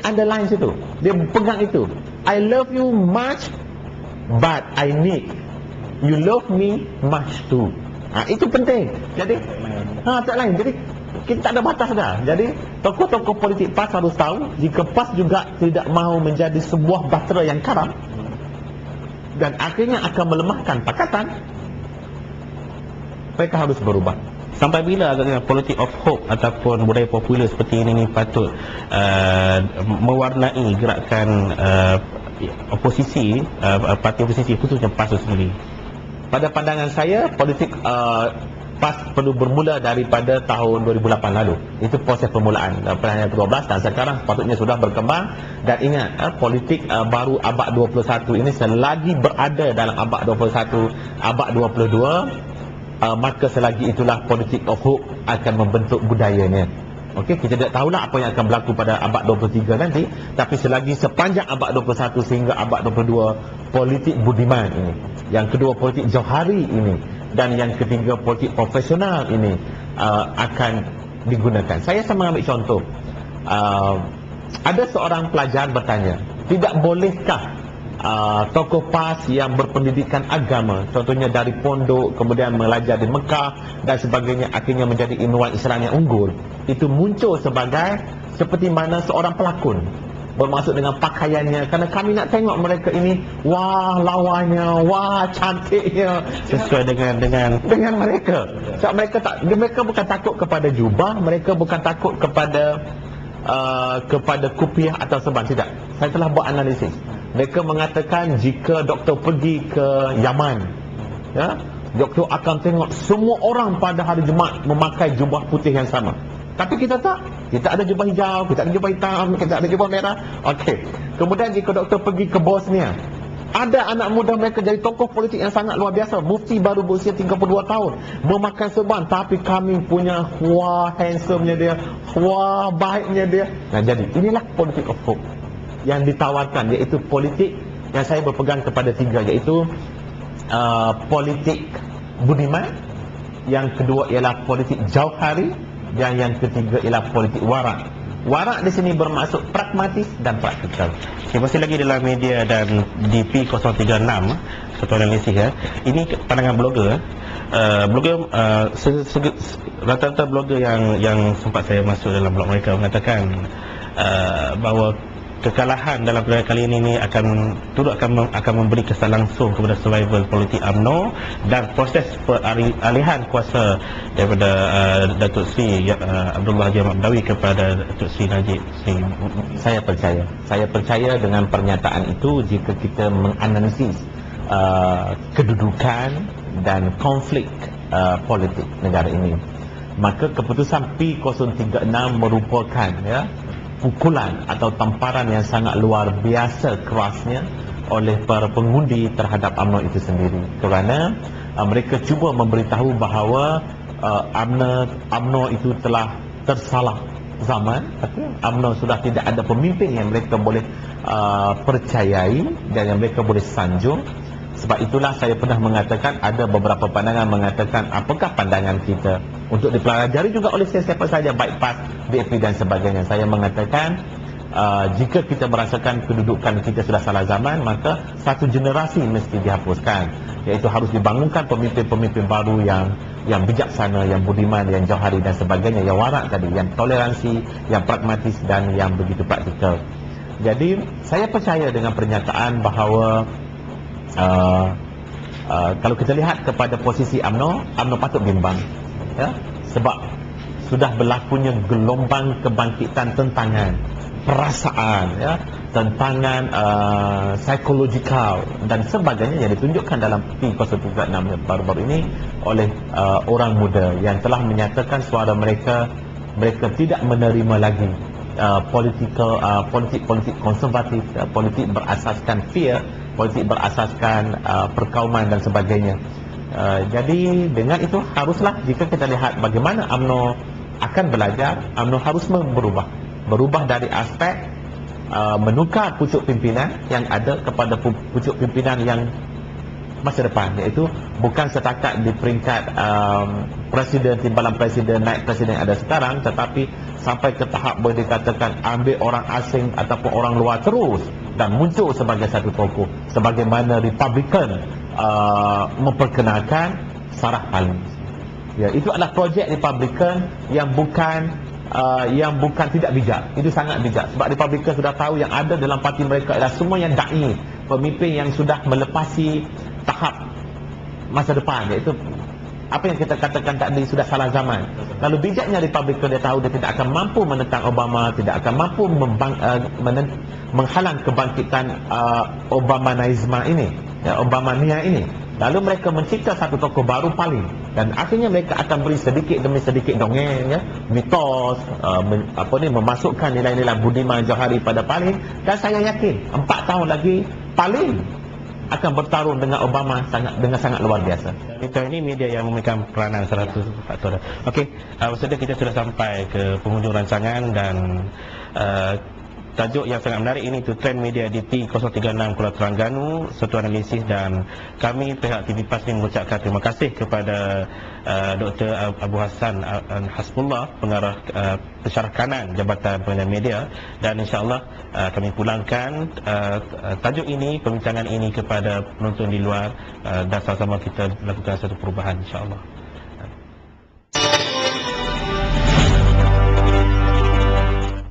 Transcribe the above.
underline situ, dia pegang itu. I love you much, but I need you love me much too. Itu penting. Jadi tak lain. Jadi kita tak ada batas dah. Jadi tokoh-tokoh politik PAS harus tahu, jika PAS juga tidak mahu menjadi sebuah bahtera yang karam dan akhirnya akan melemahkan pakatan, mereka harus berubah. Sampai bila agaknya politik of hope ataupun budaya popular seperti ini patut mewarnai gerakan oposisi, parti oposisi khususnya PAS itu sendiri? Pada pandangan saya, politik PAS perlu bermula daripada tahun 2008 lalu. Itu proses permulaan pilihan 12 dan sekarang sepatutnya sudah berkembang. Dan ingat, politik baru abad 21 ini selagi berada dalam abad 21, abad 22, maka selagi itulah politik of hope akan membentuk budayanya. Okey, kita tidak tahulah apa yang akan berlaku pada abad 23 nanti, tapi selagi sepanjang abad 21 sehingga abad 22, politik budiman ini, yang kedua politik jauhari ini, dan yang ketiga politik profesional ini akan digunakan. Saya mengambil contoh, ada seorang pelajar bertanya, tidak bolehkah tokoh PAS yang berpendidikan agama, contohnya dari pondok kemudian belajar di Mekah dan sebagainya, akhirnya menjadi ilmuwan Islam yang unggul, itu muncul seperti mana seorang pelakon bermaksud dengan pakaiannya, kerana kami nak tengok mereka ini, wah lawanya, wah cantiknya, sesuai dengan mereka. Sebab mereka bukan takut kepada jubah, mereka bukan takut kepada kupiah atau serban, tidak. Saya telah buat analisis. Mereka mengatakan jika doktor pergi ke Yaman, ya, doktor akan tengok semua orang pada hari Jumaat memakai jubah putih yang sama. Tapi kita tak. Kita ada jubah hijau, kita ada jubah hitam, kita ada jubah merah. Okey. Kemudian jika doktor pergi ke Bosnia, ada anak muda mereka jadi tokoh politik yang sangat luar biasa. Mufti baru berusia 32 tahun, memakai serban, tapi kami punya wah handsome-nya dia, wah baiknya dia. Nah, jadi inilah politik of hope yang ditawarkan, iaitu politik yang saya berpegang kepada tiga, iaitu politik budiman, yang kedua ialah politik jauhari, dan yang ketiga ialah politik warak. Warak di sini bermaksud pragmatis dan praktikal. Masih lagi dalam media dan di P036 satu analisis ini pandangan blogger. Rata-rata blogger yang sempat saya masuk dalam blog mereka mengatakan bahawa kekalahan dalam pilihan kali ini akan memberi kesan langsung kepada survival politik UMNO dan proses peralihan kuasa daripada Datuk Seri Abdullah Haji Ahmad Badawi kepada Datuk Seri Najib Singh. Saya percaya dengan pernyataan itu jika kita menganalisis kedudukan dan konflik politik negara ini. Maka keputusan P036 merupakan pukulan atau tamparan yang sangat luar biasa kerasnya oleh para pengundi terhadap UMNO itu sendiri, kerana mereka cuba memberitahu bahawa UMNO itu telah tersalah zaman. UMNO sudah tidak ada pemimpin yang mereka boleh percayai dan yang mereka boleh sanjung. Sebab itulah saya pernah mengatakan, ada beberapa pandangan mengatakan apakah pandangan kita untuk dipelajari juga oleh siapa saja, baik PAS, DAP dan sebagainya. Saya mengatakan jika kita merasakan kedudukan kita sudah salah zaman, maka satu generasi mesti dihapuskan, iaitu harus dibangunkan pemimpin-pemimpin baru yang bijaksana, yang budiman, yang jauhari dan sebagainya, yang warak tadi, yang toleransi, yang pragmatis dan yang begitu praktikal. Jadi saya percaya dengan pernyataan bahawa kalau kita lihat kepada posisi UMNO patut bimbang, sebab sudah berlakunya gelombang kebangkitan tentangan perasaan, tentangan psikologikal dan sebagainya yang ditunjukkan dalam P036 baru-baru ini oleh orang muda yang telah menyatakan suara mereka tidak menerima lagi politik konservatif, politik berasaskan fear, politik berasaskan perkauman dan sebagainya. Jadi dengan itu haruslah, jika kita lihat bagaimana UMNO akan belajar, UMNO harus berubah dari aspek menukar pucuk pimpinan yang ada kepada pucuk pimpinan yang masa depan, iaitu bukan setakat di peringkat presiden, timbalan presiden, naik presiden yang ada sekarang, tetapi sampai ke tahap boleh dikatakan ambil orang asing ataupun orang luar terus dan muncul sebagai satu tokoh, sebagaimana Republican memperkenalkan Sarah Palin. Ya, itu adalah projek Republican yang bukan tidak bijak. Itu sangat bijak, sebab Republican sudah tahu yang ada dalam parti mereka adalah semua yang da'i, pemimpin yang sudah melepasi tahap masa depan, iaitu apa yang kita katakan tadi sudah salah zaman. Lalu bijaknya Republican, dia tahu dia tidak akan mampu menentang Obama, tidak akan mampu menghalang kebangkitan Obamanisme ini, ya, Obamania ini. Lalu mereka mencipta satu tokoh baru Palin, dan akhirnya mereka akan beri sedikit demi sedikit dongeng, ya, mitos, memasukkan nilai-nilai Budiman Johari pada Palin. Dan saya yakin 4 tahun lagi Palin akan bertarung dengan Obama dengan sangat luar biasa. Kita ini media yang memegang peranan salah satu faktor. Okey, maksudnya kita sudah sampai ke penghujung rancangan, dan tajuk yang sangat menarik ini tu Trend Media DT 036 Kuala Terengganu, satu analisis, dan kami pihak TV PAS ini mengucapkan terima kasih kepada Dr. Abu Hassan Hasbullah, pengarah pensyarah kanan Jabatan Pengendalian Media, dan insya-Allah kami pulangkan tajuk ini, perbincangan ini kepada penonton di luar, dan sama-sama kita lakukan satu perubahan insya-Allah.